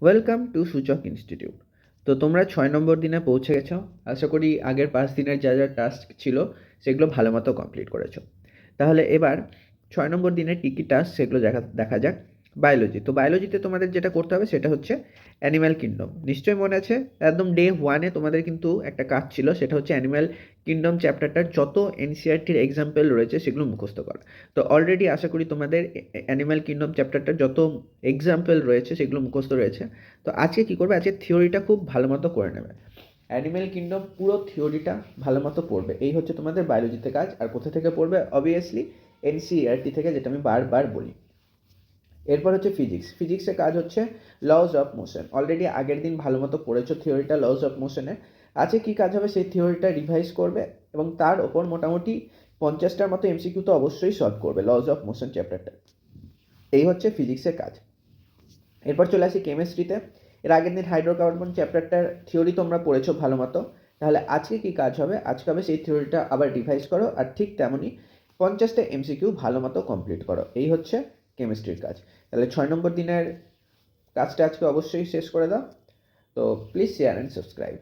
Welcome to সূচক institute. তো তোমরা 6 নম্বর দিনে পৌঁছে গেছো। আশা করি আগের 5 দিনের যা যা টাস্ক ছিল সেগুলো ভালো মতো কমপ্লিট করেছো। তাহলে এবার 6 নম্বর দিনের কী কী টাস্ক সেগুলো দেখা যাক। বায়োলজি। তো বায়োলজিতে তোমাদের যেটা করতে হবে সেটা হচ্ছে অ্যানিম্যাল কিংডম। নিশ্চয়ই মনে আছে, একদম ডে 1-এ তোমাদের কিন্তু একটা কাজ ছিল, সেটা হচ্ছে অ্যানিম্যাল কিংডম চ্যাপ্টারটার যত এনসিইআরটির এক্সাম্পল রয়েছে সেগুলো মুখস্থ করা। তো অলরেডি আশা করি তোমাদের অ্যানিম্যাল কিংডম চ্যাপ্টারটার যত এক্সাম্পল রয়েছে সেগুলো মুখস্থ রয়েছে। তো আজকে কী করবে, আজকে থিওরিটা খুব ভালো মতো করে নেবে। অ্যানিম্যাল কিংডম পুরো থিওরিটা ভালো মতো পড়বে, এই হচ্ছে তোমাদের বায়োলজিতে কাজ। আর কোথা থেকে পড়বে? অবভিয়াসলি এনসিইআরটি থেকে, যেটা আমি বারবার বলি। এরপর হচ্ছে ফিজিক্স। ফিজিক্সের কাজ হচ্ছে লজ অফ মোশন। অলরেডি আগের দিন ভালো মতো পড়েছো থিওরিটা লজ অফ মোশনের। আজকে কী কাজ হবে, সেই থিওরিটা রিভাইজ করবে এবং তার ওপর মোটামুটি 50টার মতো এমসিকিউ তো অবশ্যই সলভ করবে লজ অফ মোশন চ্যাপ্টারটা। এই হচ্ছে ফিজিক্সের কাজ। এরপর চলে আসি কেমিস্ট্রিতে। এর আগের দিন হাইড্রোকার্বন চ্যাপ্টারটার থিওরি তোমরা পড়েছো ভালো মতো। তাহলে আজকে কী কাজ হবে, আজকে হবে সেই থিওরিটা আবার রিভাইজ করো, আর ঠিক তেমনই 50টা এমসিকিউ ভালো মতো কমপ্লিট করো। এই হচ্ছে কেমিস্ট্রির কাজ। তাহলে 6 নম্বর দিনের কাজটা আজকে অবশ্যই শেষ করে দাও। তো প্লিজ শেয়ার অ্যান্ড সাবস্ক্রাইব।